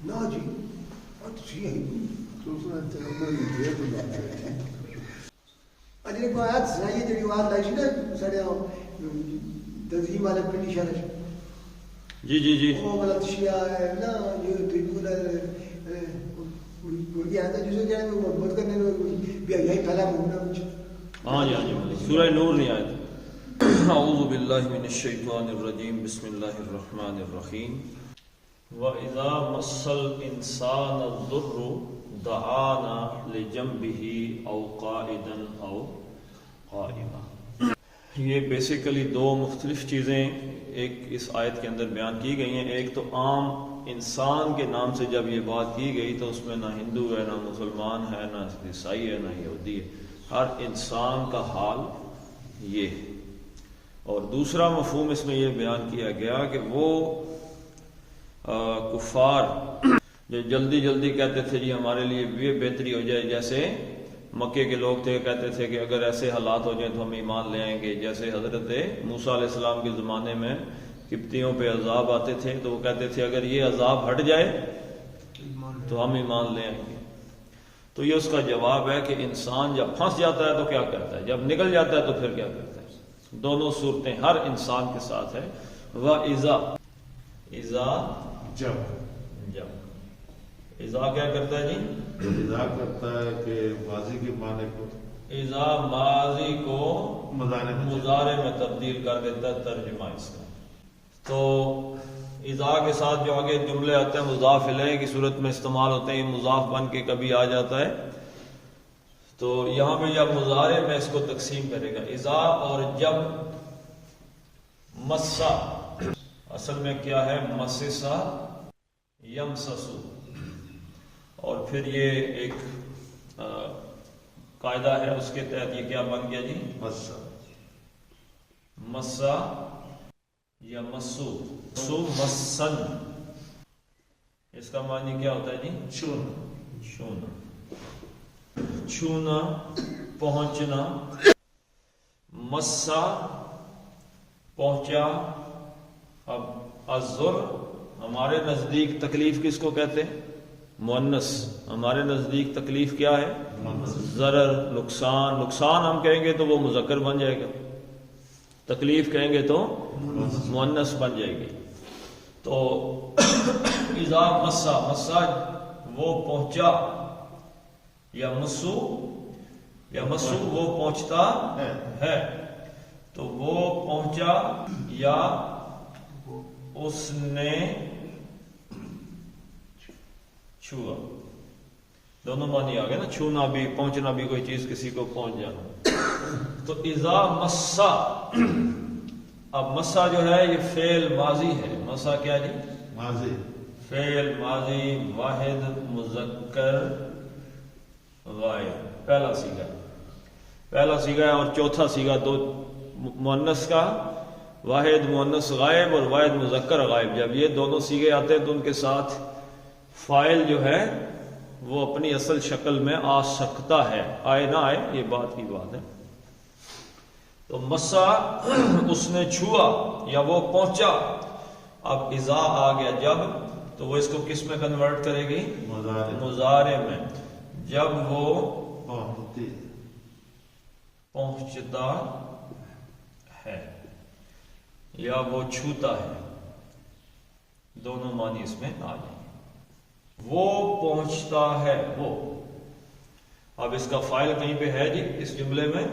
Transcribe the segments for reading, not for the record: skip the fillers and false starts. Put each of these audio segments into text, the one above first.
نہ جی اجے کو آیت سنائیے جڑی بات لائی سی نا ساڈے تنظیم والے پنڈی شہر جی جی جی وہ غلط شیعہ ہے نا جو تربول یہ آتا جسے کہنے کو محبت کرنے بھی یہی پھیلا گھومنا کچھ ہاں جی ہاں جی سورہ نور نہیں آئے تھے اعوذ باللہ من الشیطان الرجیم بسم اللہ الرحمن الرحیم وَإِذَا مَسَّ الْإِنسَانَ الضُّرُّ دَعَانَا لِجَنبِهِ أَوْ قَاعِدًا أَوْ قَائِمًا. یہ بیسیکلی دو مختلف چیزیں ایک اس آیت کے اندر بیان کی گئی ہیں. ایک تو عام انسان کے نام سے جب یہ بات کی گئی تو اس میں نہ ہندو ہے نہ مسلمان ہے نہ عیسائی ہے نہ یہودی ہے، ہر انسان کا حال یہ ہے. اور دوسرا مفہوم اس میں یہ بیان کیا گیا کہ وہ کفار جو جلدی جلدی کہتے تھے جی ہمارے لیے یہ بہتری ہو جائے، جیسے مکے کے لوگ تھے کہتے تھے کہ اگر ایسے حالات ہو جائیں تو ہم ایمان لے آئیں گے. جیسے حضرت موسیٰ علیہ السلام کے زمانے میں قبطیوں پہ عذاب آتے تھے تو وہ کہتے تھے اگر یہ عذاب ہٹ جائے تو ہم ایمان لے آئیں گے. تو یہ اس کا جواب ہے کہ انسان جب پھنس جاتا ہے تو کیا کرتا ہے، جب نکل جاتا ہے تو پھر کیا کرتا ہے. دونوں صورتیں ہر انسان کے ساتھ ہے. جب اذا کیا کرتا ہے جی، اذا کرتا ہے کہ ماضی کے معنی کو اذا ماضی کو مضارع میں تبدیل کر دیتا ہے ترجمہ اس کا. تو اذا کے ساتھ جو آگے جملے آتے ہیں مضاف الیہ کی صورت میں استعمال ہوتے ہیں، مضاف بن کے کبھی آ جاتا ہے. تو یہاں پہ جب مضارع میں اس کو تقسیم کرے گا اذا اور جب. مسا اصل میں کیا ہے، مسسا یمسسو، اور پھر یہ ایک قاعدہ ہے اس کے تحت یہ کیا بن گیا جی، مسا یا مسو مسن. اس کا معنی کیا ہوتا ہے جی، چھونا چھونا پہنچنا. مسا پہنچا. اب الضر ہمارے نزدیک تکلیف کس کو کہتے ہیں، مؤنث. ہمارے نزدیک تکلیف کیا ہے، ضرر، نقصان. نقصان ہم کہیں گے تو وہ مذکر بن جائے گا، تکلیف کہیں گے تو مؤنث بن جائے گی. تو اذا مسا، مسا وہ پہنچا، یا مسو وہ پہنچتا ہے. تو وہ پہنچا یا اس نے چھوا. دونوں معنی آ گئے نا، چھونا بھی پہنچنا بھی، کوئی چیز کسی کو پہنچ جانا. تو اذا مسا، اب مسا جو ہے یہ فعل ماضی ہے. مسا کیا جی، ماضی، فعل ماضی واحد مذکر غائب. پہلا سیغہ ہے اور چوتھا سیغہ دو مؤنث کا، واحد مؤنث غائب اور واحد مذکر غائب. جب یہ دونوں سیغے آتے ہیں تو ان کے ساتھ فاعل جو ہے وہ اپنی اصل شکل میں آ سکتا ہے، آئے نہ آئے یہ بات کی بات ہے. تو مسا اس نے چھوا یا وہ پہنچا. اب اذا آ گیا جب، تو وہ اس کو کس میں کنورٹ کرے گی، مضارع میں. جب وہ پہنچتا ہے یا وہ چھوتا ہے، دونوں معنی اس میں آ جائیں. وہ پہنچتا ہے وہ. اب اس کا فاعل کہیں پہ ہے جی اس جملے میں،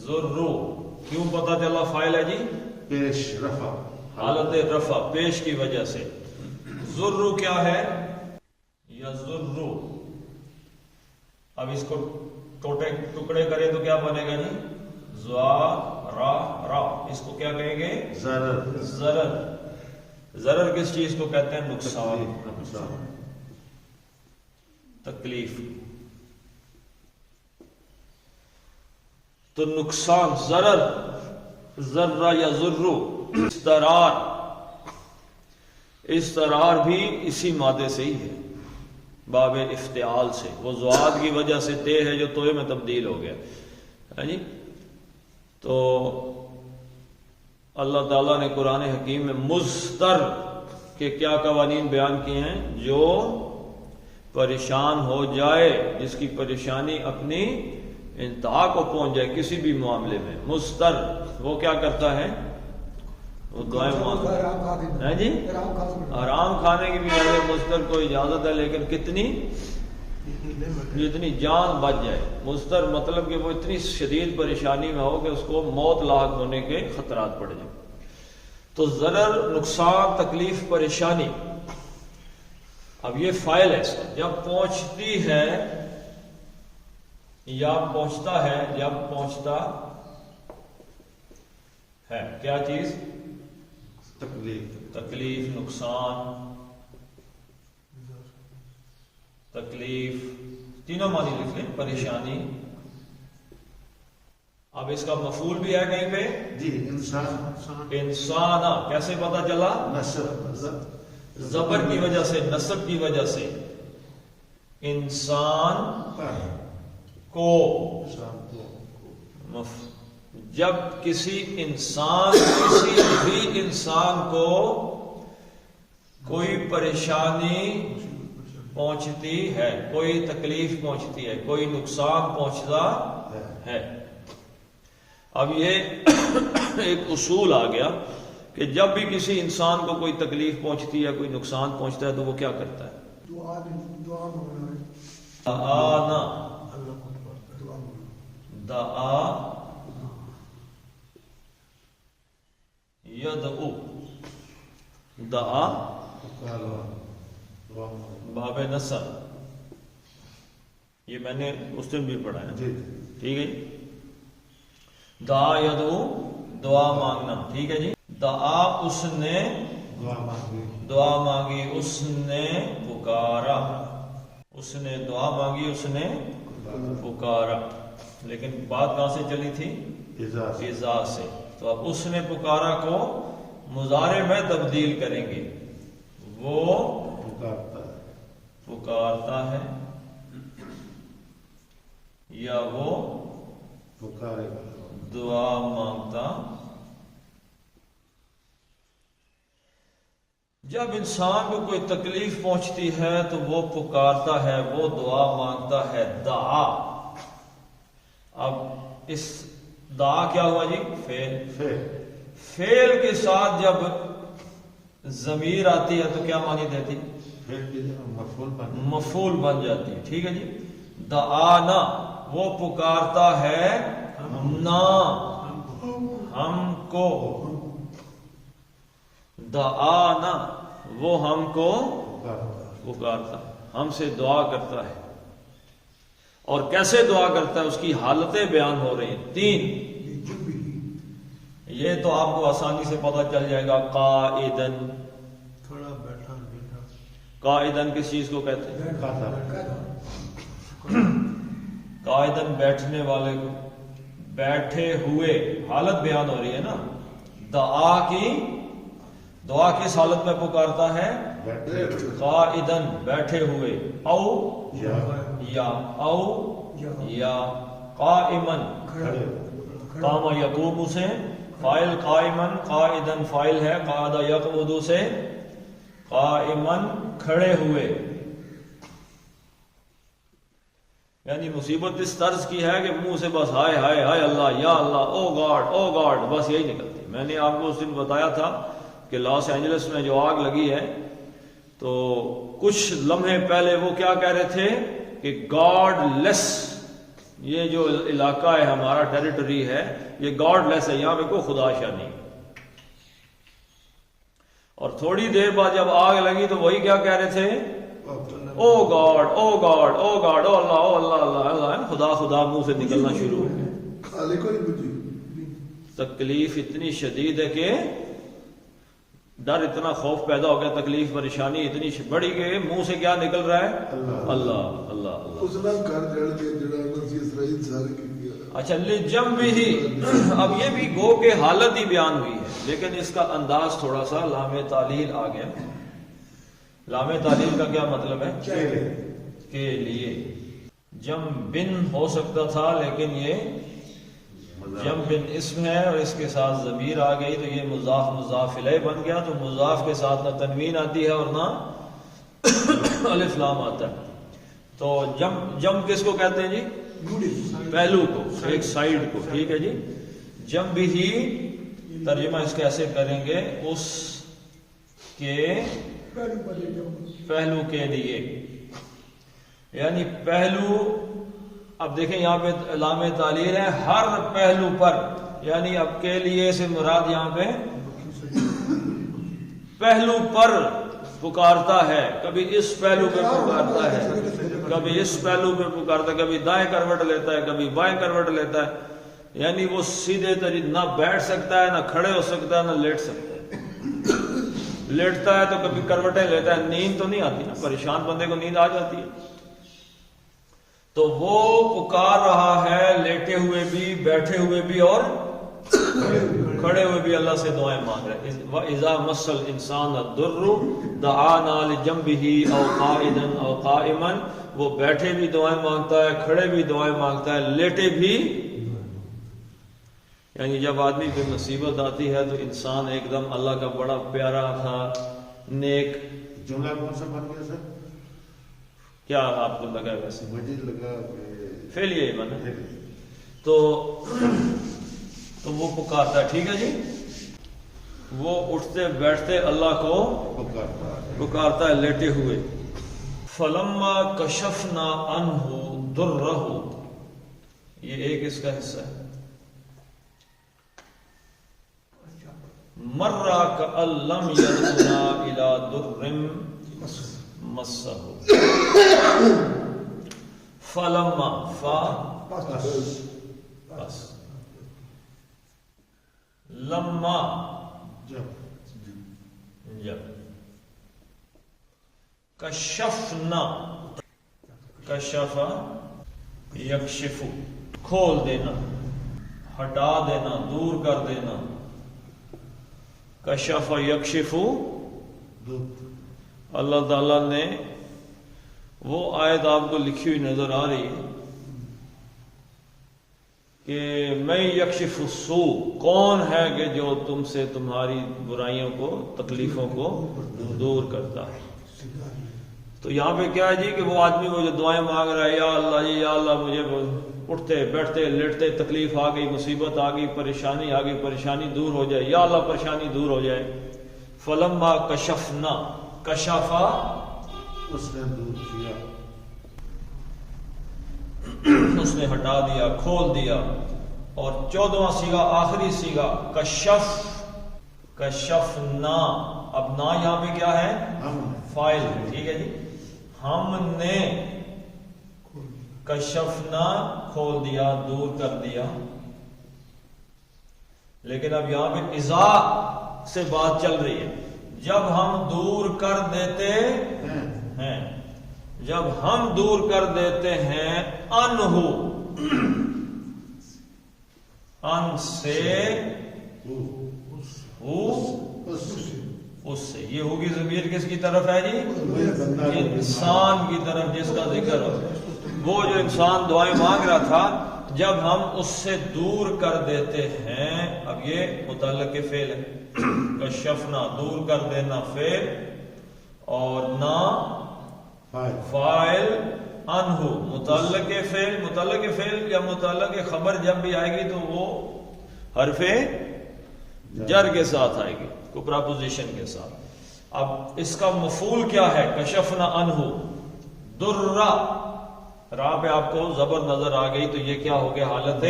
ذرو. کیوں پتہ چلا فاعل ہے جی، پیش رفع، حالت رفع پیش کی وجہ سے. ذرو کیا ہے، یا ذرو. اب اس کو ٹکڑے کرے تو کیا بنے گا جی، زا را را. اس کو کیا کہیں گے، ضرر. ضرر کس چیز کو کہتے ہیں، نقصان، تکلیف. تو نقصان، ضرر، ذرہ یا ذرو. استرار بھی اسی مادے سے ہی ہے، باب افتعال سے. وہ زواد کی وجہ سے تے ہے جو توئے میں تبدیل ہو گیا ہے جی. تو اللہ تعالیٰ نے قرآن حکیم میں مضطر کے کیا قوانین بیان کیے ہیں؟ جو پریشان ہو جائے، جس کی پریشانی اپنی انتہا کو پہنچ جائے کسی بھی معاملے میں، مضطر، وہ کیا کرتا ہے؟ وہ دعائیں مانگتا ہے جی۔ آرام کھانے کی بھی مضطر کو اجازت ہے، لیکن کتنی؟ جتنی جان بچ جائے۔ مضطر مطلب کہ وہ اتنی شدید پریشانی میں ہو کہ اس کو موت لاحق ہونے کے خطرات پڑ جائیں۔ تو ضرر، نقصان، تکلیف، پریشانی، اب یہ فائل ہے اس کا، جب پہنچتی ہے یا پہنچتا ہے، جب پہنچتا ہے کیا چیز؟ تکلیف، نقصان، تکلیف، تینوں معنی لکھ لیں، پریشانی۔ اب اس کا مفعول بھی ہے کہیں پہ جی، انسان، انسان، کیسے پتا چلا؟ زبر کی وجہ سے، نصب کی وجہ سے، انسان کو، جب کسی انسان، کسی بھی انسان کو کوئی پریشانی پہنچتی ہے، کوئی تکلیف پہنچتی ہے، کوئی نقصان پہنچتا ہے۔ اب یہ ایک اصول آ گیا کہ جب بھی کسی انسان کو کوئی تکلیف پہنچتی ہے، کوئی نقصان پہنچتا ہے، تو وہ کیا کرتا ہے؟ دعا یدعو، دعا باب نصر، یہ میں نے اس دن بھی پڑھا ہے، ٹھیک ہے جی۔ دعا یدعو، دعا مانگنا، ٹھیک ہے جی۔ دعا، اس نے دعا مانگی، اس نے پکارا، اس نے دعا مانگی، اس نے پکارا، لیکن بات کہاں سے چلی تھی؟ اذا سے۔ تو اب اس نے پکارا کو مضارع میں تبدیل کریں گے، وہ پکارتا ہے یا وہ دعا مانگتا۔ جب انسان کو کوئی تکلیف پہنچتی ہے تو وہ پکارتا ہے، وہ دعا مانگتا ہے، دعا۔ اب اس دعا کیا ہوا جی؟ فعل کے ساتھ جب ضمیر آتی ہے تو کیا معنی دیتی؟ مفعول بن جاتی ہے، ٹھیک ہے جی۔ دعانا، وہ پکارتا ہے نا، ہم کو، دعانا، وہ ہم کو پکارتا، ہم سے دعا کرتا ہے۔ اور کیسے دعا کرتا ہے، اس کی حالتیں بیان ہو رہی ہیں، 3۔ یہ تو آپ کو آسانی سے پتہ چل جائے گا۔ قائدن، قائدن کس چیز کو کہتے ہیں؟ قائدن بیٹھنے والے کو، بیٹھے ہوئے، حالت بیان ہو رہی ہے نا۔ دعا کی، دعا کس حالت میں پکارتا ہے؟ قائدن، بیٹھے ہوئے، او یا، او یا، قائمن، قام یقوم سے فائل، قائمن، قائدن فائل ہے، قعد یقعد سے قائمن، کھڑے ہوئے۔ یعنی مصیبت اس طرز کی ہے کہ منہ سے بس ہائے ہائے ہائے اللہ، یا اللہ، او گاڈ، بس یہی نکلتی۔ میں نے آپ کو اس دن بتایا تھا کہ لاس اینجلس میں جو آگ لگی ہے، تو کچھ لمحے پہلے وہ کیا کہہ رہے تھے کہ گاڈ لیس، یہ جو علاقہ ہے ہمارا، ٹیریٹری ہے، یہ گاڈ لیس ہے، یہاں پہ کوئی خدا شاہ نہیں۔ اور تھوڑی دیر بعد جب آگ لگی تو وہی کیا کہہ رہے تھے؟ او گاڈ، او گاڈ، او گاڈ، او اللہ، او اللہ، اللہ اللہ، خدا خدا منہ سے نکلنا شروع ہو گیا۔ تکلیف اتنی شدید ہے کہ ڈر، اتنا خوف پیدا ہو گیا، تکلیف پریشانی اتنی بڑی کہ منہ سے کیا نکل رہا ہے؟ اللہ اللہ اللہ۔ اچھا، لجنبہ، اب یہ بھی گو کہ حالت ہی بیان ہوئی ہے، لیکن اس کا انداز تھوڑا سا لام تعلیل آ گیا۔ لام تعلیل کا کیا مطلب ہے؟ کے لیے۔ جنبن ہو سکتا تھا، لیکن یہ جم بن اسم ہے اور اس کے ساتھ ضمیر آ گئی تو یہ مضاف مضاف الیہ بن گیا، تو مضاف کے ساتھ نہ تنوین آتی ہے اور نہ الف لام آتا ہے. تو جم کس کو کہتے ہیں جی؟ پہلو کو، ایک سائیڈ کو. ٹھیک ہے جی. جم بھی ترجمہ اس کے ایسے کریں گے، اس کے پہلو کے لیے، یعنی پہلو. اب دیکھیں یہاں پہ علامہ تعلیل ہے ہر پہلو پر، یعنی اب کے لیے سے مراد یہاں پہ پہلو پر پکارتا ہے. کبھی اس پہلو پہ پکارتا ہے، کبھی اس پہلو پہ پکارتا ہے، کبھی دائیں کروٹ لیتا ہے، کبھی بائیں کروٹ لیتا ہے. یعنی وہ سیدھے طریقے نہ بیٹھ سکتا ہے، نہ کھڑے ہو سکتا ہے، نہ لیٹ سکتا ہے. لیٹتا ہے تو کبھی کروٹیں لیتا ہے. نیند تو نہیں آتی نا، پریشان بندے کو نیند آ جاتی ہے. تو وہ پکار رہا ہے لیٹے ہوئے بھی، بیٹھے ہوئے بھی اور کھڑے ہوئے بھی اللہ سے دعائیں مانگ رہے ہیں. وَإِذَا مَسَّ الْإِنسَانَ الضُّرُّ دَعَانَا لِجَنبِهِ أَوْ قَاعِدًا أَوْ قَائِمًا. وہ بیٹھے بھی دعائیں مانگتا ہے، کھڑے بھی دعائیں مانگتا ہے، لیٹے بھی. یعنی جب آدمی پہ مصیبت آتی ہے تو انسان ایک دم اللہ کا بڑا پیارا تھا، نیک. جملہ کون سا بن گیا سر؟ کیا آپ کو لگا ویسے؟ مجھے لگا فعل یہی بنا تو وہ پکارتا ہے. ٹھیک ہے جی. وہ اٹھتے بیٹھتے اللہ کو پکارتا ہے لیٹے ہوئے. فلما کشفنا عنہ درہ، یہ ایک اس کا حصہ ہے. مرہ کأن لم یدعنا الی در مسہ. فلما بس لما جب کشفنا، کشف یکشف، کھول دینا، ہٹا دینا، دور کر دینا. کشف یکشف، اللہ تعالیٰ نے وہ آیت آپ کو لکھی ہوئی نظر آ رہی ہے کہ میں یکشف السوء، کون ہے کہ جو تم سے تمہاری برائیوں کو، تکلیفوں کو دور کرتا ہے. تو یہاں پہ کیا ہے جی کہ وہ آدمی وہ جو دعائیں مانگ رہا ہے، یا اللہ جی یا اللہ مجھے اٹھتے بیٹھتے لیٹتے تکلیف آ گئی، مصیبت آ گئی، پریشانی آ گئی، پریشانی دور ہو جائے، یا اللہ پریشانی دور ہو جائے. فلما کشفنا، کشفا اس نے دور کیا، اس نے ہٹا دیا، کھول دیا. اور 14واں سیغہ، آخری سیغہ کشف، کشفنا. اب نا یہاں پہ کیا ہے؟ فاعل. ٹھیک ہے جی. ہم نے کشفنا، کھول دیا، دور کر دیا. لیکن اب یہاں پہ اذا سے بات چل رہی ہے. جب ہم دور کر دیتے ہیں، جب ہم دور کر دیتے ہیں انہو، ان سے، اس سے. یہ ہوگی ضمیر کس کی طرف ہے جی؟ انسان کی طرف جس کا ذکر ہو. وہ جو انسان دعائیں مانگ رہا تھا، جب ہم اس سے دور کر دیتے ہیں. اب یہ متعلق فعل ہے. کشفنا، دور کر دینا فعل، اور نا فاعل، انہو متعلق فعل. متعلق فعل یا متعلق خبر جب بھی آئے گی تو وہ حرف جر کے ساتھ آئے گی، کو پراپوزیشن کے ساتھ. اب اس کا مفعول کیا ہے؟ کشفنا انہو درہ. راہ پہ آپ کو زبر نظر آ گئی تو یہ کیا ہو گیا؟ حالت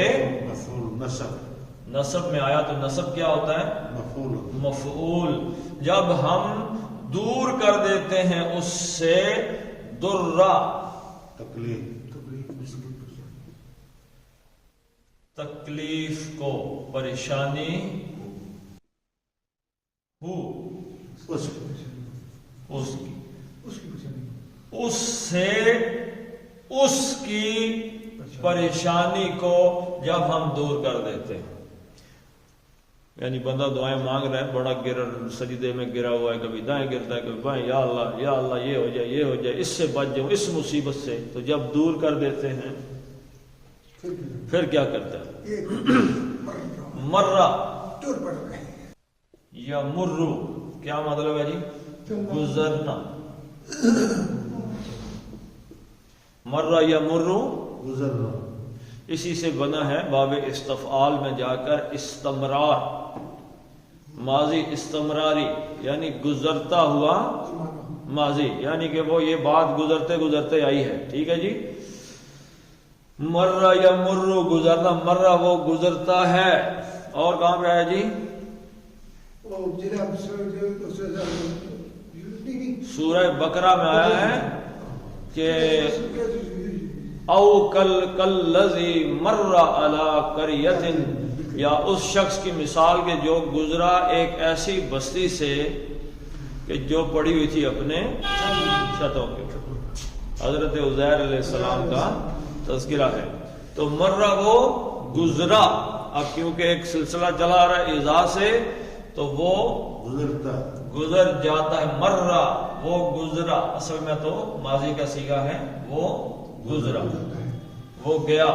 نصب میں آیا. تو نصب کیا ہوتا ہے؟ مفعول. جب ہم دور کر دیتے ہیں اس سے درہ، تکلیف کو، پریشانی اس سے، اس کی پریشانی کو جب ہم دور کر دیتے ہیں. یعنی بندہ دعائیں مانگ رہا ہے، بڑا سجدے میں گرا ہوا ہے، کبھی دائیں گرتا ہے، کبھی بائیں، یا اللہ یا اللہ یہ ہو جائے، یہ ہو جائے، اس سے بچ جاؤں، اس مصیبت سے. تو جب دور کر دیتے ہیں پھر کیا کرتا ہے؟ ایک مرہ ٹور پڑ گئے. یا مرو کیا مطلب ہے جی؟ گزرنا. مرہ یا مرو گزرنا. اسی سے بنا ہے باب استفعال میں جا کر استمرار، ماضی استمراری یعنی گزرتا ہوا ماضی، یعنی کہ وہ یہ بات گزرتے گزرتے آئی ہے. ٹھیک ہے جی. مرہ یا مرو گزرنا، مرہ وہ گزرتا ہے. اور کہاں پہ آیا جی؟ سورہ بقرہ میں آیا ہے کہ او کلذی مر علی قریۃ، یا اس شخص کی مثال کے جو گزرا ایک ایسی بستی سے کہ جو پڑی ہوئی تھی اپنے چھتوں کے اوپر. حضرت عزیر علیہ السلام کا تذکرہ ہے. تو مرہ وہ گزرا. اب کیونکہ ایک سلسلہ چلا آ رہا ہے اذا سے، تو وہ گزرتا گزر جاتا ہے. مرہ وہ گزرا، اصل میں تو ماضی کا صیغہ ہے وہ گزرا، وہ گیا.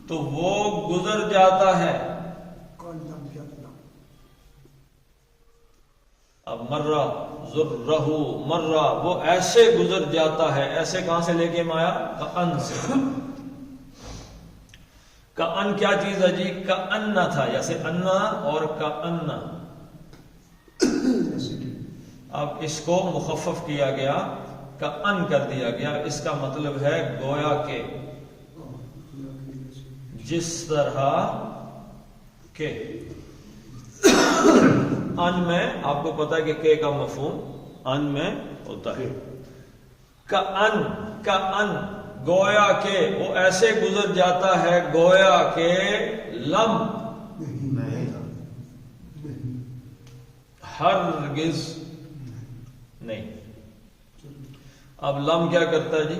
تو وہ گزر جاتا ہے. اب مرہ ذرہ، مرہ وہ ایسے گزر جاتا ہے. ایسے کہاں سے لے کے آیا؟ کأن سے. کأن کیا چیز ہے جی؟ کأن تھا، جیسے انا اور کأن. اب اس کو مخفف کیا گیا، کأن کر دیا گیا. اس کا مطلب ہے گویا کہ، جس طرح کہ. ان میں آپ کو پتا ہے کہ کا مفہوم ان میں ہوتا ہے. کأن، کأن گویا کہ وہ ایسے گزر جاتا ہے گویا کہ لم نہیں تھا. ہرگز نہیں. اب لم کیا کرتا ہے جی؟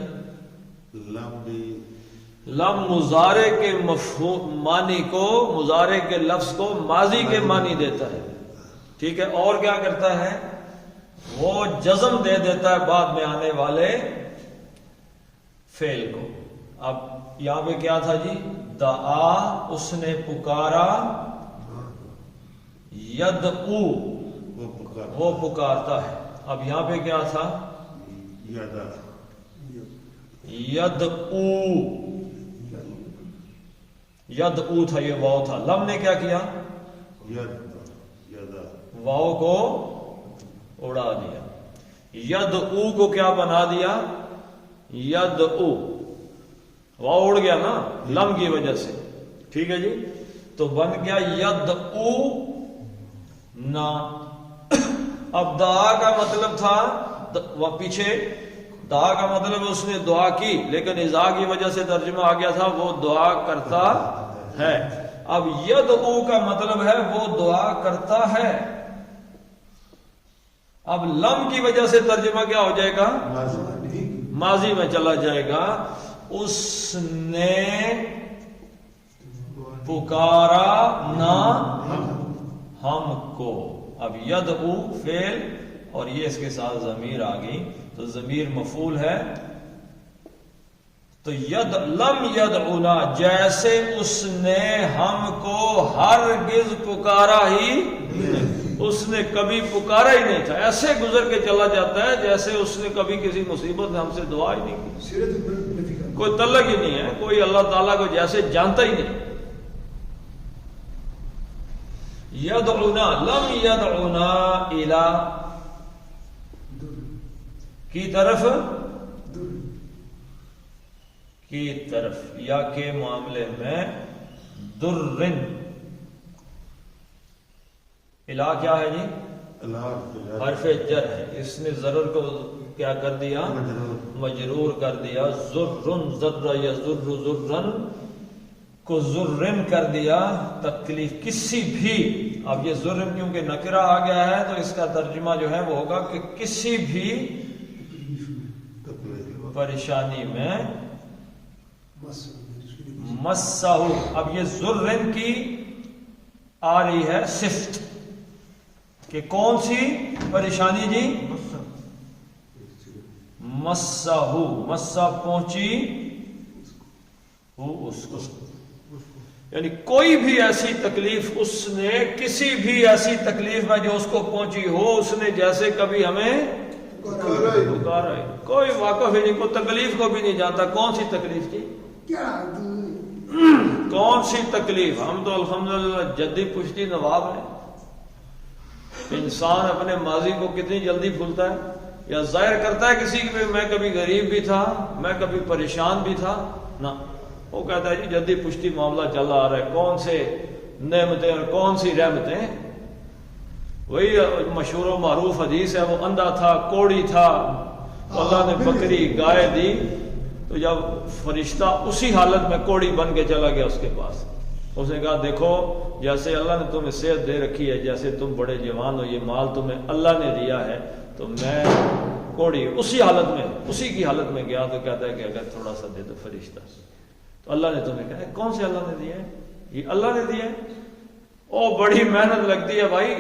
لمبی لم مضارع کے مفہوم معنی کو، مضارع کے لفظ کو ماضی کے معنی دیتا ہے. ٹھیک ہے. اور کیا کرتا ہے؟ وہ جزم دے دیتا ہے بعد میں آنے والے فعل کو. اب یہاں پہ کیا تھا جی؟ دعا، اس نے پکارا. یدعو وہ پکارتا ہے. اب یہاں پہ کیا تھا؟ یادا یدعو، یدعو تھا، یہ واو تھا. لم نے کیا کیا؟ یادا واو کو اڑا دیا. یدعو کو کیا بنا دیا؟ یدعو. واو اڑ گیا نا لم کی وجہ سے. ٹھیک ہے جی. تو بن گیا یدعو نا. اب دعا کا مطلب تھا، وہ پیچھے دعا کا مطلب اس نے دعا کی، لیکن اذا کی وجہ سے ترجمہ آ گیا تھا وہ دعا کرتا ہے. اب یدعو کا مطلب ہے وہ دعا کرتا ہے. اب لم کی وجہ سے ترجمہ کیا ہو جائے گا؟ ماضی میں چلا جائے گا. اس نے پکارا نہ ہم کو. اب یدعو فعل اور یہ اس کے ساتھ ضمیر آ گئی، تو ضمیر مفعول ہے. تو لم یدعونا، جیسے اس نے ہم کو ہرگز پکارا ہی، اس نے کبھی پکارا ہی نہیں تھا. ایسے گزر کے چلا جاتا ہے جیسے اس نے کبھی کسی مصیبت میں ہم سے دعا ہی نہیں کی. کوئی تعلق ہی نہیں ہے، کوئی اللہ تعالیٰ کو جیسے جانتا ہی نہیں. یدعونا، لم یدعونا الی کی طرف، کی طرف یا کے معاملے میں درن. الا کیا ہے جی؟ حرف جر ہے. اس نے ضرر کو کیا کر دیا؟ مجرور کر دیا. ذرن، ذر یذر ذرن کو ذرن کر دیا. تکلیف کسی بھی. اب یہ ذرن کیونکہ نکرہ آ گیا ہے تو اس کا ترجمہ جو ہے وہ ہوگا کہ کسی بھی پریشانی میں مسہ. اب یہ ذرن کی آ رہی ہے صفت کہ کون سی پریشانی جی؟ مسہ. مسہ پہنچی ہو اس کو، یعنی کوئی بھی ایسی تکلیف اس نے، کسی بھی ایسی تکلیف میں جو اس کو پہنچی ہو، اس نے جیسے کبھی ہمیں پکارا ہے، کوئی واقف ہی نہیں، کوئی تکلیف کو بھی نہیں جانتا کون سی تکلیف تھی، کون سی تکلیف۔ ہم تو الحمدللہ جدی پشتی نواب ہیں۔ انسان اپنے ماضی کو کتنی جلدی بھولتا ہے، یا ظاہر کرتا ہے کسی کی میں کبھی غریب بھی تھا، میں کبھی پریشان بھی تھا، نہ، وہ کہتا ہے جی جدی پشتی معاملہ چل آ رہا ہے، کون سے نعمتیں اور کون سی رحمتیں۔ وہی مشہور و معروف حدیث ہے، وہ اندھا تھا، کوڑی تھا، اللہ نے بکری گائے دی، تو جب فرشتہ اسی حالت میں کوڑی بن کے چلا گیا اس کے پاس، اس نے کہا دیکھو جیسے اللہ نے تمہیں صحت دے رکھی ہے، جیسے تم بڑے جوان ہو، یہ مال تمہیں اللہ نے دیا ہے، تو میں کوڑی اسی حالت میں، اسی کی حالت میں گیا، تو کہتا ہے کہ اگر تھوڑا سا دے دو فرشتہ، تو اللہ نے تمہیں کہا کون سے اللہ نے دیا ہے، یہ اللہ نے دیا ہے۔ او بڑی محنت لگتی ہے بھائی،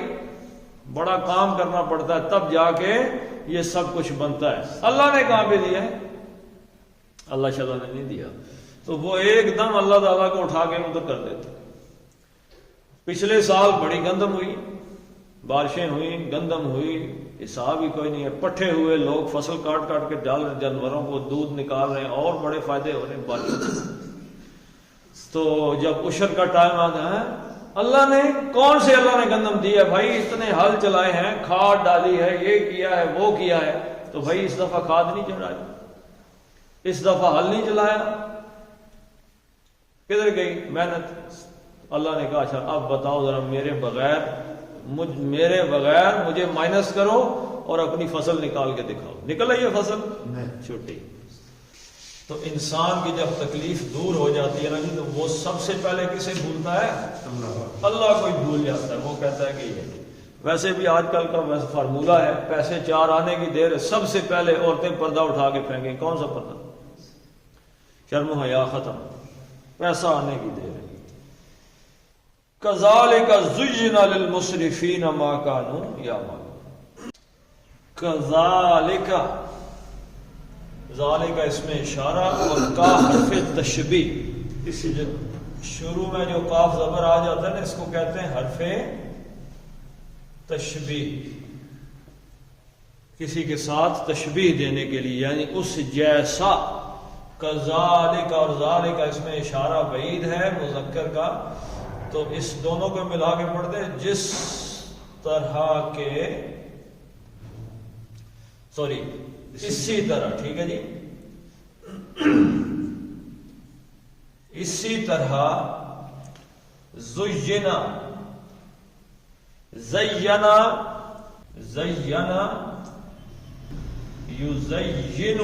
بڑا کام کرنا پڑتا ہے، تب جا کے یہ سب کچھ بنتا ہے، اللہ نے کہاں پہ دیا ہے، اللہ شاء اللہ نے نہیں دیا، تو وہ ایک دم اللہ تعالیٰ کو اٹھا کے ادھر کر دیتے۔ پچھلے سال بڑی گندم ہوئی، بارشیں ہوئی، گندم ہوئی، حساب ہی کوئی نہیں ہے، پٹھے ہوئے، لوگ فصل کاٹ کاٹ کے ڈال رہے، جانوروں کو دودھ نکال رہے ہیں، اور بڑے فائدے ہو رہے ہیں بارشوں سے۔ تو جب عشر کا ٹائم آتا ہے، اللہ نے کون سے اللہ نے گندم دی ہے بھائی، اتنے ہل چلائے ہیں، کھاد ڈالی ہے، یہ کیا ہے، وہ کیا ہے، تو بھائی اس دفعہ کھاد نہیں چڑھائی، اس دفعہ ہل نہیں چلایا، کدھر گئی محنت؟ اللہ نے کہا اچھا اب بتاؤ ذرا میرے بغیر مجھے مائنس کرو اور اپنی فصل نکال کے دکھاؤ، نکل آئی یہ فصل چھوٹی۔ تو انسان کی جب تکلیف دور ہو جاتی ہے نا جی، تو وہ سب سے پہلے کسے بھولتا ہے؟ اللہ کو ہی بھول جاتا ہے، وہ کہتا ہے کہ یہ ویسے بھی آج کل کا ویسے فارمولہ ہے، پیسے چار آنے کی دیر ہے، سب سے پہلے عورتیں پردہ اٹھا کے پھینکیں، کون سا پردہ؟ شرم و حیا ختم، پیسہ آنے کی دیر ہے۔ کذالک زین للمسرفین ما کانوا یعملون، کذالک، ذالک اس میں اشارہ، اور کا حرف تشبیہ، اس شروع میں جو کاف زبر آ جاتا ہے نا، اس کو کہتے ہیں حرف تشبیہ، کسی کے ساتھ تشبیہ دینے کے لیے، یعنی اس جیسا۔ کذالک اور ذالک اس میں اشارہ بعید ہے مذکر کا، تو اس دونوں کو ملا کے پڑھتے ہیں، جس طرح کے، سوری اسی طرح، ٹھیک ہے جی، اسی طرح زینا، زینا، زینا یزین،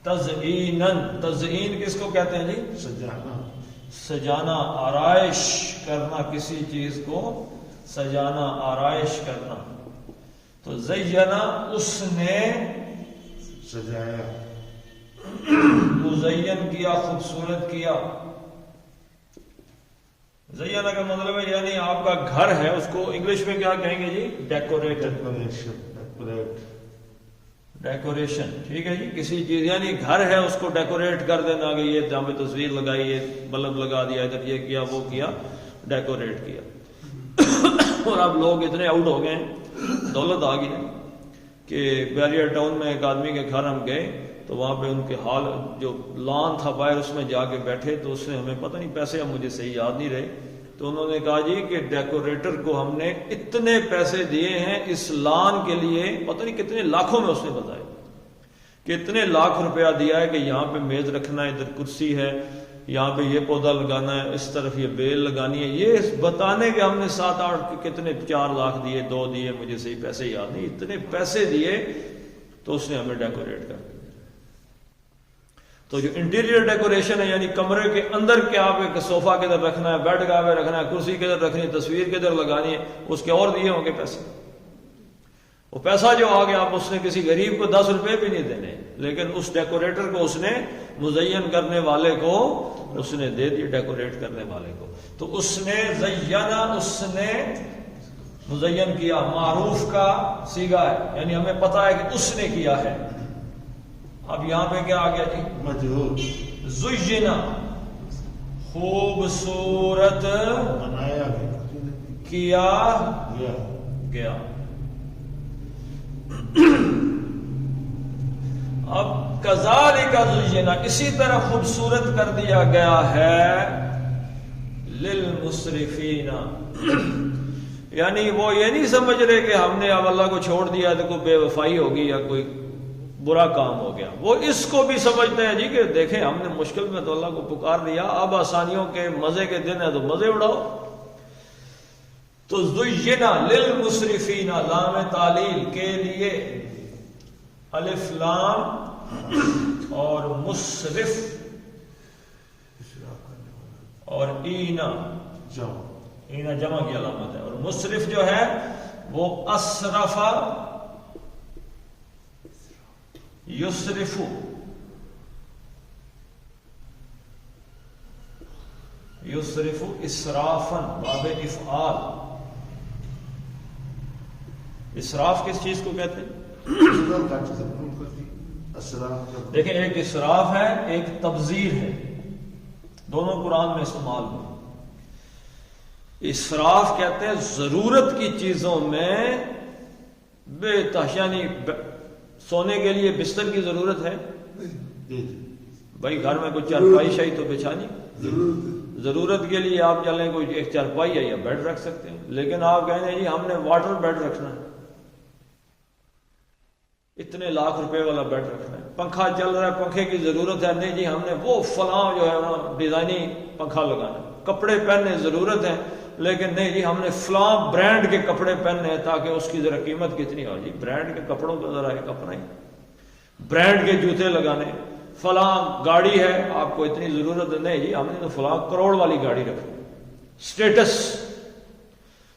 تزئینن، تزئین کس کو کہتے ہیں جی؟ سجانا، سجانا، آرائش کرنا، کسی چیز کو سجانا، آرائش کرنا۔ تو زینا اس نے سجایا، مزین کیا، خوبصورت کیا۔ زینا کا مطلب ہے یعنی آپ کا گھر ہے، اس کو انگلش میں کیا کہیں گے جی؟ ڈیکوریٹڈ، ڈیکوریشن، ٹھیک ہے جی، کسی چیز یعنی گھر ہے اس کو ڈیکوریٹ کر دینا، کہ یہ جہاں پہ تصویر لگائی، یہ بلب لگا دیا، ادھر یہ کیا، وہ کیا، ڈیکوریٹ کیا۔ اور اب لوگ اتنے آؤٹ ہو گئے ہیں، دولت آ گئی ہے، کہ بیریر ٹاؤن میں ایک آدمی کے گھر ہم گئے، تو وہاں پہ ان کے حال جو لان تھا باہر، اس میں جا کے بیٹھے، تو اس نے ہمیں پتہ نہیں پیسے، اب مجھے صحیح یاد نہیں رہے، تو انہوں نے کہا جی کہ ڈیکوریٹر کو ہم نے اتنے پیسے دیے ہیں اس لان کے لیے، پتہ نہیں کتنے لاکھوں میں، اس نے بتایا کہ اتنے لاکھ روپیہ دیا ہے کہ یہاں پہ میز رکھنا ہے، ادھر کرسی ہے، یہاں پہ یہ پودا لگانا ہے، اس طرف یہ بیل لگانی ہے، یہ بتانے کے ہم نے 7-8 کتنے 4 لاکھ دیے، 2 دیے، مجھے صحیح پیسے یاد نہیں، اتنے پیسے دیے، تو اس نے ہمیں ڈیکوریٹ کر دیا۔ تو جو انٹیریئر ڈیکوریشن ہے، یعنی کمرے کے اندر کیا آپ ایک صوفہ کدھر رکھنا ہے، بیڈ کہاں پہ رکھنا ہے، کرسی کدھر رکھنی ہے، تصویر کدھر لگانی ہے، اس کے اور دیے ہوں گے پیسے۔ وہ پیسہ جو آ گیا، آپ اس نے کسی غریب کو 10 روپے بھی نہیں دینے، لیکن اس ڈیکوریٹر کو اس نے مزین کرنے والے کو اس نے دے دی، ڈیکوریٹ کرنے والے کو۔ تو اس نے زینا، اس نے مزین کیا، معروف کا صیغہ ہے، یعنی ہمیں پتا ہے کہ اس نے کیا ہے۔ اب یہاں پہ کیا آ گیا جی؟ مجہول، زینا خوبصورت بنایا کیا گیا گیا. اب کذالک زینا اسی طرح خوبصورت کر دیا گیا ہے للمسرفین، یعنی وہ یہ نہیں سمجھ رہے کہ ہم نے اب اللہ کو چھوڑ دیا تو کوئی بے وفائی ہوگی یا کوئی برا کام ہو گیا. وہ اس کو بھی سمجھتے ہیں جی کہ دیکھیں ہم نے مشکل میں تو اللہ کو پکار لیا، اب آسانیوں کے مزے کے دن ہے تو مزے اڑاؤ. تو زینا للمسرفین، لام تعلیل کے لیے الف لام اور مسرف اور اینا، اینا جمع کی علامت ہے، اور مسرف جو ہے وہ اسرف یسرف، یسرف اسرافن باب افعال. اسراف کس چیز کو کہتے ہیں؟ دیکھیں ایک اسراف ہے ایک تبذیر ہے، دونوں قرآن میں استعمال ہوئے. اسراف کہتے ہیں ضرورت کی چیزوں میں بے تحاشی، سونے کے لیے بستر کی ضرورت ہے بھائی، گھر میں کوئی چارپائی شاہی تو بچھانی، ضرورت کے لیے آپ چلیں کوئی ایک چارپائی ہے یا بیڈ رکھ سکتے ہیں، لیکن آپ کہیں گے جی ہم نے واٹر بیڈ رکھنا ہے، اتنے لاکھ روپے والا بیڈ رکھنا ہے، پنکھا چل رہا ہے پنکھے کی ضرورت ہے، نہیں جی ہم نے وہ فلاں جو ہے نا ڈیزائنی پنکھا لگانا ہے. کپڑے پہننے ضرورت ہے لیکن نہیں جی ہم نے فلاں برانڈ کے کپڑے پہننے ہیں تاکہ اس کی ذرا قیمت کتنی ہو. جی برانڈ کے کپڑوں کا ذرا ایک اپنا ہی، برانڈ کے جوتے لگانے، فلاں گاڑی ہے آپ کو اتنی ضرورت ہے، نہیں جی ہم نے تو فلاں کروڑ والی گاڑی رکھنی. اسٹیٹس.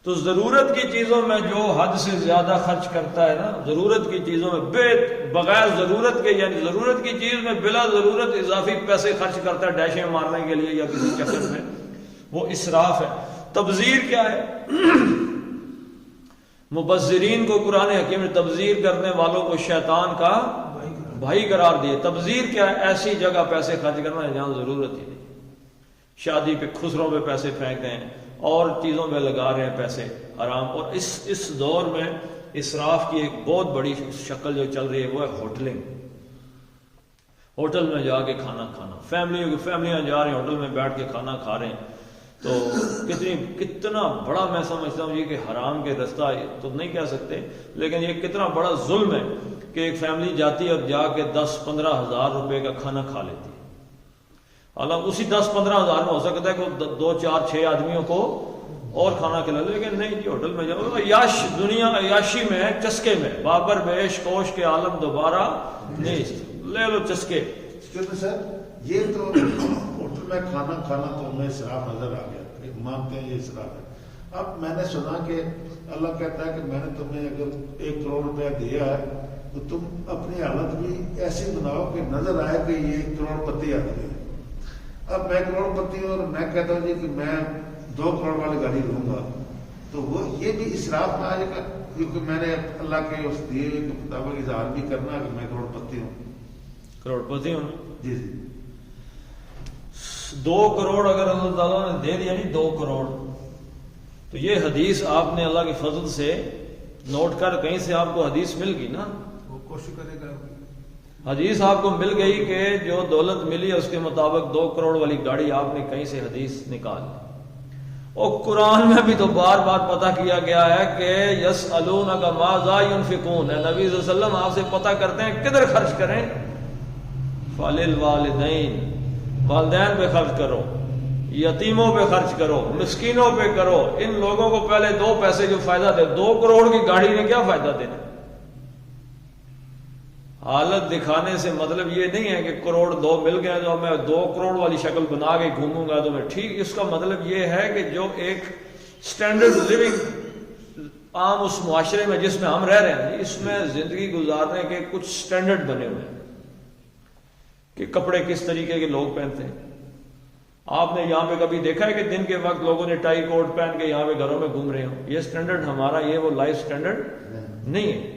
تو ضرورت کی چیزوں میں جو حد سے زیادہ خرچ کرتا ہے نا، ضرورت کی چیزوں میں بغیر ضرورت کے، یعنی ضرورت کی چیز میں بلا ضرورت اضافی پیسے خرچ کرتا ہے ڈیشیں مارنے کے لیے یا کسی چکر میں، وہ اسراف ہے. تبذیر کیا ہے؟ مبذرین کو قرآن حکیم نے تبذیر کرنے والوں کو شیطان کا بھائی قرار دیے. تبذیر کیا ہے؟ ایسی جگہ پیسے خرچ کرنا ہے جہاں ضرورت ہی نہیں. شادی پہ خسروں پہ پیسے پھینک رہے ہیں اور چیزوں میں لگا رہے ہیں پیسے آرام. اور اس دور میں اسراف کی ایک بہت بڑی شکل جو چل رہی ہے وہ ہے ہوٹلنگ. ہوٹل میں جا کے کھانا کھانا، فیملیاں جا رہے ہیں ہوٹل میں بیٹھ کے کھانا کھا رہے ہیں. تو کتنا بڑا میں سمجھتا ہوں یہ کہ حرام کے رستہ تو نہیں کہہ سکتے، لیکن یہ کتنا بڑا ظلم ہے کہ ایک فیملی جاتی ہے اور جا کے 10-15 ہزار روپے کا کھانا کھا لیتی ہے. حالانکہ اسی 10-15 ہزار میں ہو سکتا ہے کہ 2-4-6 آدمیوں کو اور کھانا کھلا، لیکن نہیں جی ہوٹل میں جاؤ عیاش، دنیا عیاشی میں ہے، چسکے میں. بابر بیش کوش کے عالم دوبارہ نہیں، لے لو چسکے. سر یہ تو ہوٹل میں کھانا کھانا تو ہمیں اسراف نظر آ گیا، ایک مانتے ہیں یہ اسراف ہے. اب میں نے سنا کہ اللہ کہتا ہے کہ میں نے تمہیں اگر 1 کروڑ روپیہ دیا ہے تو تم اپنی حالت بھی ایسی بناؤ کہ نظر آئے کہ یہ 1 کروڑ پتی آتی ہے. اب میں کروڑ پتی ہوں اور میں کہتا ہوں جی کہ میں 2 کروڑ والی گاڑی لوں گا، تو وہ یہ بھی اسراف نہ آ جائے گا، کیونکہ میں نے اللہ کے اس دیے ہوئے کے مطابق اظہار بھی کرنا کہ میں کروڑ پتی ہوں. کروڑ پتی ہوں جی جی 2 کروڑ اگر اللہ تعالیٰ نے دے دیا نہیں 2 کروڑ، تو یہ حدیث آپ نے اللہ کے فضل سے نوٹ کر کہیں سے آپ کو حدیث مل گئی نا، وہ کوشش کرے گا. حدیث آپ کو مل گئی کہ جو دولت ملی ہے اس کے مطابق 2 کروڑ والی گاڑی آپ نے کہیں سے حدیث نکال لی. اور قرآن میں بھی تو بار بار پتہ کیا گیا ہے کہ یسألونک ماذا ينفقون، نبی صلی اللہ علیہ وسلم آپ سے پتہ کرتے ہیں کدھر خرچ کریں. فللوالدین، والدین پہ خرچ کرو، یتیموں پہ خرچ کرو، مسکینوں پہ کرو. ان لوگوں کو پہلے 2 پیسے جو فائدہ دے، 2 کروڑ کی گاڑی نے کیا فائدہ دینا. حالت دکھانے سے مطلب یہ نہیں ہے کہ کروڑ 2 مل گئے تو میں 2 کروڑ والی شکل بنا کے گھوموں گا تو میں ٹھیک. اس کا مطلب یہ ہے کہ جو ایک سٹینڈرڈ لیونگ عام اس معاشرے میں جس میں ہم رہ رہے ہیں اس میں زندگی گزارنے کے کچھ سٹینڈرڈ بنے ہوئے ہیں کہ کپڑے کس طریقے کے لوگ پہنتے ہیں. آپ نے یہاں پہ کبھی دیکھا ہے کہ دن کے وقت لوگوں نے ٹائی کوٹ پہن کے یہاں پہ گھروں میں گھوم رہے ہوں؟ یہ سٹینڈرڈ ہمارا، یہ وہ لائف سٹینڈرڈ نہیں ہے.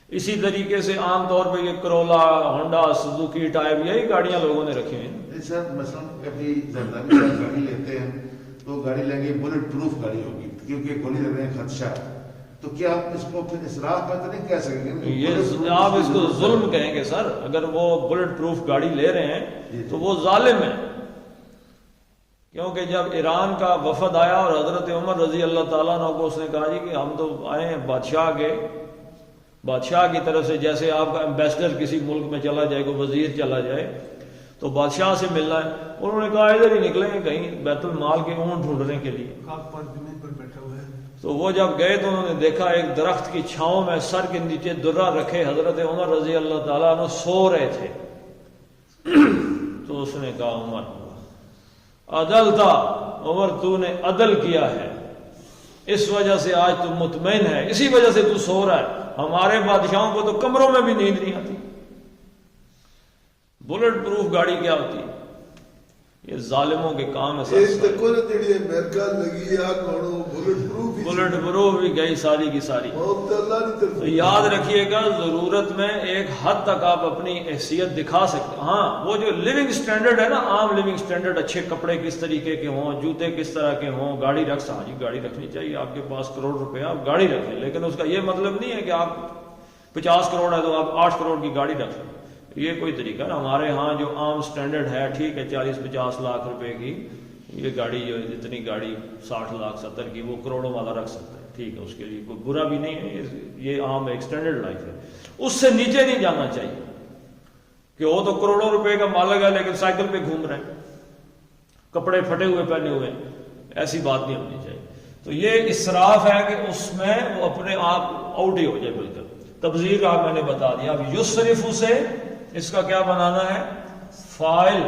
اسی طریقے سے عام طور پہ یہ کرولا، ہونڈا، سوزوکی ٹائپ یہی گاڑیاں لوگوں نے رکھی ہوئی ہیں۔ سر مثلا کبھی زرداری سے گاڑی لیتے ہیں تو گاڑی لیں گے بلٹ پروف گاڑی ہوگی کیونکہ گولی لگنے کا خدشہ ہے، تو کیا آپ اس کو پھر اسراف میں تو نہیں کہہ سکیں گے؟ یہ آپ اس کو ظلم کہیں گے سر، اگر وہ بلٹ پروف گاڑی لے رہے ہیں تو وہ ظالم ہیں، کیونکہ جب ایران کا وفد آیا اور حضرت عمر رضی اللہ تعالیٰ عنہ کو اس نے کہا جی کہ ہم تو آئے ہیں بادشاہ کی طرف سے، جیسے آپ کا ایمبیسڈر کسی ملک میں چلا جائے، کوئی وزیر چلا جائے تو بادشاہ سے ملنا ہے، انہوں نے کہا ادھر ہی نکلیں گے کہیں بیت المال کے اونٹ ڈھونڈنے کے لیے۔ تو وہ جب گئے تو انہوں نے دیکھا ایک درخت کی چھاؤں میں سر کے نیچے درہ رکھے حضرت عمر رضی اللہ تعالیٰ عنہ سو رہے تھے۔ تو اس نے کہا عمر عدل تھا، عمر تو نے عدل کیا ہے، اس وجہ سے آج تم مطمئن ہے، اسی وجہ سے تو سو رہا ہے، ہمارے بادشاہوں کو تو کمروں میں بھی نیند نہیں آتی۔ بلٹ پروف گاڑی کیا ہوتی ہے؟ یہ ظالموں کے کام ہے۔ بلٹ پروف بھی گئی ساری کی ساری۔ تو یاد رکھیے گا ضرورت میں ایک حد تک آپ اپنی حیثیت دکھا سکتے ہیں۔ ہاں وہ جو لیونگ سٹینڈرڈ ہے نا، عام لیونگ سٹینڈرڈ، اچھے کپڑے کس طریقے کے ہوں، جوتے کس طرح کے ہوں، گاڑی ہاں جی گاڑی رکھنی چاہیے، آپ کے پاس کروڑ روپے آپ گاڑی رکھیں، لیکن اس کا یہ مطلب نہیں ہے کہ آپ 50 کروڑ ہے تو آپ 8 کروڑ کی گاڑی رکھ لیں، یہ کوئی طریقہ نا۔ ہمارے ہاں جو عام سٹینڈرڈ ہے ٹھیک ہے 40-50 لاکھ روپے کی یہ گاڑی، جو اتنی گاڑی 60 لاکھ 70 کی وہ کروڑوں والا رکھ سکتا ہے، ٹھیک ہے، اس کے لیے کوئی برا بھی نہیں ہے، یہ عام ایک سٹینڈرڈ لائف ہے۔ اس سے نیچے نہیں جانا چاہیے کہ وہ تو کروڑوں روپے کا مالک ہے لیکن سائیکل پہ گھوم رہے ہیں، کپڑے پھٹے ہوئے پہنے ہوئے ہیں، ایسی بات نہیں ہونی چاہیے۔ تو یہ اسراف ہے کہ اس میں وہ اپنے آپ آؤٹ ہی ہو جائے بالکل۔ تبذیر کا میں نے بتا دیا۔ اب یسرف سے اس کا کیا بنانا ہے؟ فاعل۔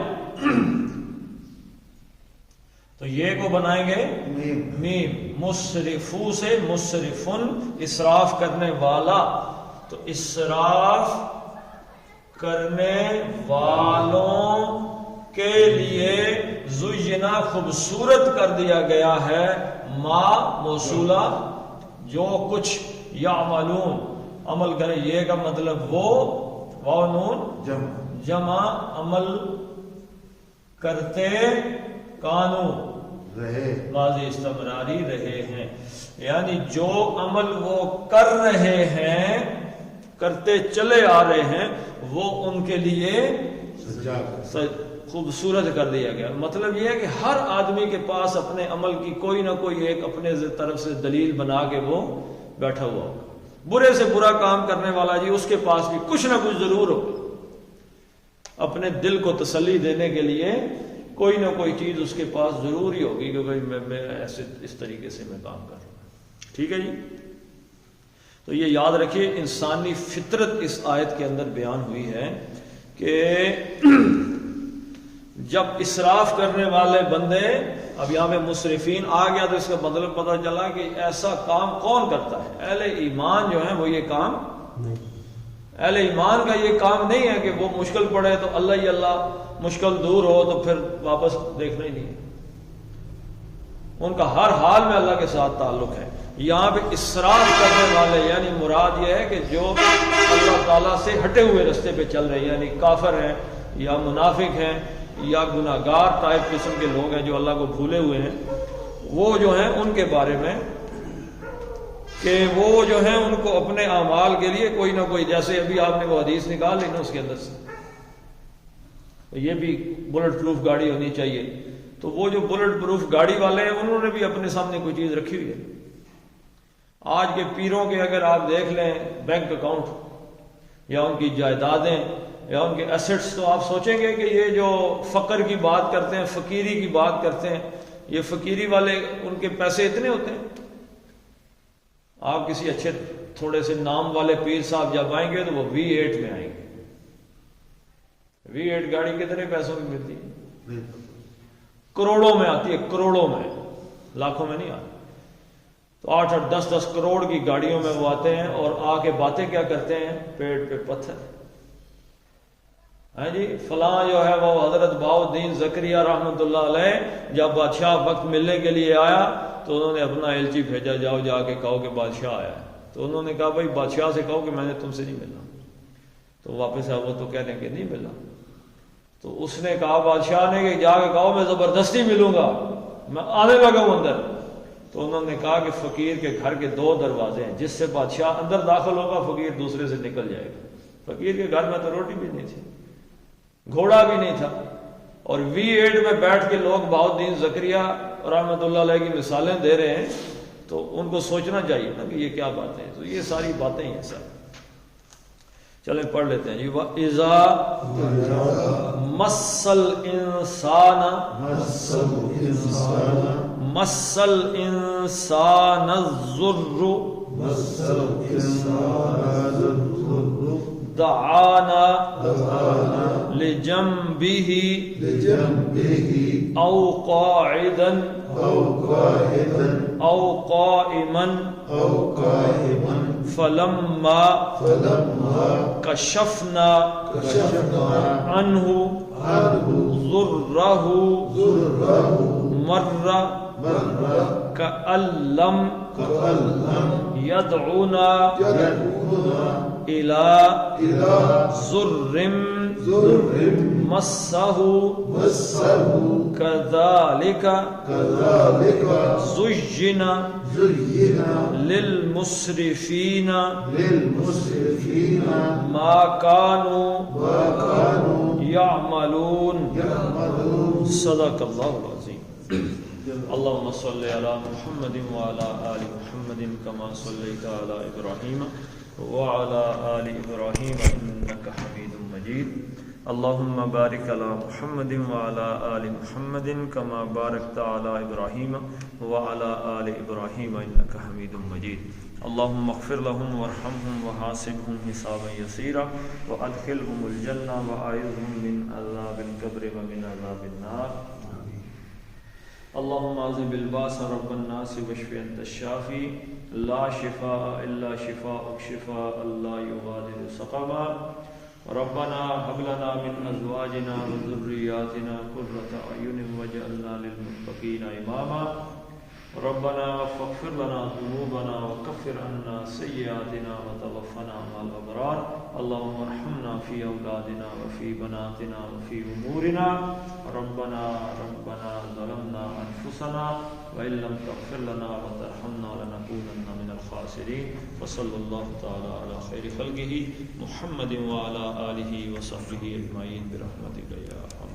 تو یہ کو بنائیں گے میم۔ مسرفو سے مسرفن، اسراف کرنے والا، تو اسراف کرنے والوں کے لیے زینا خوبصورت کر دیا گیا ہے، ما موصولہ جو کچھ، یعملون عمل کرے، یہ کا مطلب وہ واو نون جمع عمل کرتے، کانو رہے، ماضی استمراری رہے ہیں، یعنی جو عمل وہ کر رہے ہیں، کرتے چلے آ رہے ہیں، وہ ان کے لیے خوبصورت کر دیا گیا۔ مطلب یہ ہے کہ ہر آدمی کے پاس اپنے عمل کی کوئی نہ کوئی ایک اپنے طرف سے دلیل بنا کے وہ بیٹھا ہوا ہوگا۔ برے سے برا کام کرنے والا جی اس کے پاس بھی کچھ نہ کچھ ضرور ہوگا، اپنے دل کو تسلی دینے کے لیے کوئی نہ کوئی چیز اس کے پاس ضرور ہی ہوگی کہ بھائی میں ایسے اس طریقے سے میں کام کر رہا ہوں، ٹھیک ہے جی۔ تو یہ یاد رکھیے انسانی فطرت اس آیت کے اندر بیان ہوئی ہے کہ جب اسراف کرنے والے بندے، اب یہاں پہ مسرفین آ گیا تو اس کا مطلب پتہ چلا کہ ایسا کام کون کرتا ہے؟ اہل ایمان جو ہیں وہ یہ کام نہیں، اہل ایمان کا یہ کام نہیں ہے کہ وہ مشکل پڑے تو اللہ ہی اللہ، مشکل دور ہو تو پھر واپس دیکھنا ہی نہیں، ان کا ہر حال میں اللہ کے ساتھ تعلق ہے۔ یہاں پہ اسراف کرنے والے یعنی مراد یہ ہے کہ جو اللہ تعالیٰ سے ہٹے ہوئے رستے پہ چل رہے ہیں، یعنی کافر ہیں یا منافق ہیں یا گناہگار ٹائپ قسم کے لوگ ہیں جو اللہ کو بھولے ہوئے ہیں، وہ جو ہیں ان کے بارے میں کہ وہ جو ہیں ان کو اپنے اعمال کے لیے کوئی نہ کوئی، جیسے ابھی آپ نے وہ حدیث نکال لی نا اس کے اندر سے، یہ بھی بلٹ پروف گاڑی ہونی چاہیے، تو وہ جو بلٹ پروف گاڑی والے ہیں انہوں نے بھی اپنے سامنے کوئی چیز رکھی ہوئی ہے۔ آج کے پیروں کے اگر آپ دیکھ لیں بینک اکاؤنٹ یا ان کی جائیدادیں یا ان کے ایسٹس، تو آپ سوچیں گے کہ یہ جو فقر کی بات کرتے ہیں، فقیری کی بات کرتے ہیں، یہ فقیری والے ان کے پیسے اتنے ہوتے ہیں؟ آپ کسی اچھے تھوڑے سے نام والے پیر صاحب جب آئیں گے تو وہ V8 میں آئیں گے۔ V8 گاڑی کتنے پیسوں کی ملتی ہے؟ کروڑوں میں آتی ہے، کروڑوں میں، لاکھوں میں نہیں آتی۔ تو 8-8 10-10 کروڑ کی گاڑیوں میں وہ آتے ہیں اور آ کے باتیں کیا کرتے ہیں؟ پیٹ پہ پتھر، ہاں جی فلاں جو ہے وہ حضرت بہاؤالدین زکریہ رحمۃ اللہ علیہ جب بادشاہ وقت ملنے کے لیے آیا تو انہوں نے اپنا ایلچی بھیجا، جاؤ جا کے کہو کہ بادشاہ آیا ہے۔ تو انہوں نے کہا بھائی بادشاہ سے کہو کہ میں نے تم سے نہیں ملنا. تو واپس آئے وہ تو کہہ رہے کہ نہیں ملا. تو اس نے کہا بادشاہ نے کہ جا کے کہو میں زبردستی ملوں گا، میں آنے لگا ہوں اندر. تو انہوں نے کہا کہ فقیر کے گھر کے 2 دروازے ہیں، جس سے بادشاہ اندر داخل ہوگا فقیر دوسرے سے نکل جائے گا. فقیر کے گھر میں تو روٹی بھی نہیں تھی، گھوڑا بھی نہیں تھا، اور V8 میں بیٹھ کے لوگ بہاؤالدین زکریا رحمۃ اللہ علیہ کی مثالیں دے رہے ہیں، تو ان کو سوچنا چاہیے نا کہ یہ کیا باتیں ہیں. تو یہ ساری باتیں ہیں سر. چلیں پڑھ لیتے ہیں جی. وَإِذَا مَسَّ الْإِنسَانَ الضُّرُّ دعانا لجنبه أو قاعدا أو قائما فلما كشفنا عنه ضره مر كأن لم يدعونا إلى ضر مسه كذلك زين للمسرفين ما كانوا يعملون. صدق الله العظيم. اللهم صل على محمد وعلى آل محمد كما صليت على إبراهيم وعلى آل إبراهيم إنك حميد مجيد. اللهم بارك على محمد وعلى آل محمد كما باركت على إبراهيم وعلى آل إبراهيم إنك حميد مجيد. اللهم اغفر لهم وارحمهم وحاسبهم حسابا يسيرا وأدخلهم الجنة وأعذهم من عذاب القبر ومن عذاب النار. اللهم اذهب الباس رب الناس واشف انت الشافي لا شفاء الا شفاءك شفاء لا يغادر سقما. ربنا هب لنا من ازواجنا وذرياتنا قرة اعين واجعلنا للمتقين اماما. ربنا فاغفر لنا ذنوبنا وكفر عنا سيئاتنا وتوفنا مع الابرار. اللهم ارحمنا في اولادنا وفي بناتنا وفي امورنا. ربنا ظلمنا انفسنا وان لم تغفر لنا وترحمنا لنكونن من الخاسرين. وصلى الله تعالى على خير خلقه محمد وعلى اله وصحبه اجمعين برحمتك يا ارحم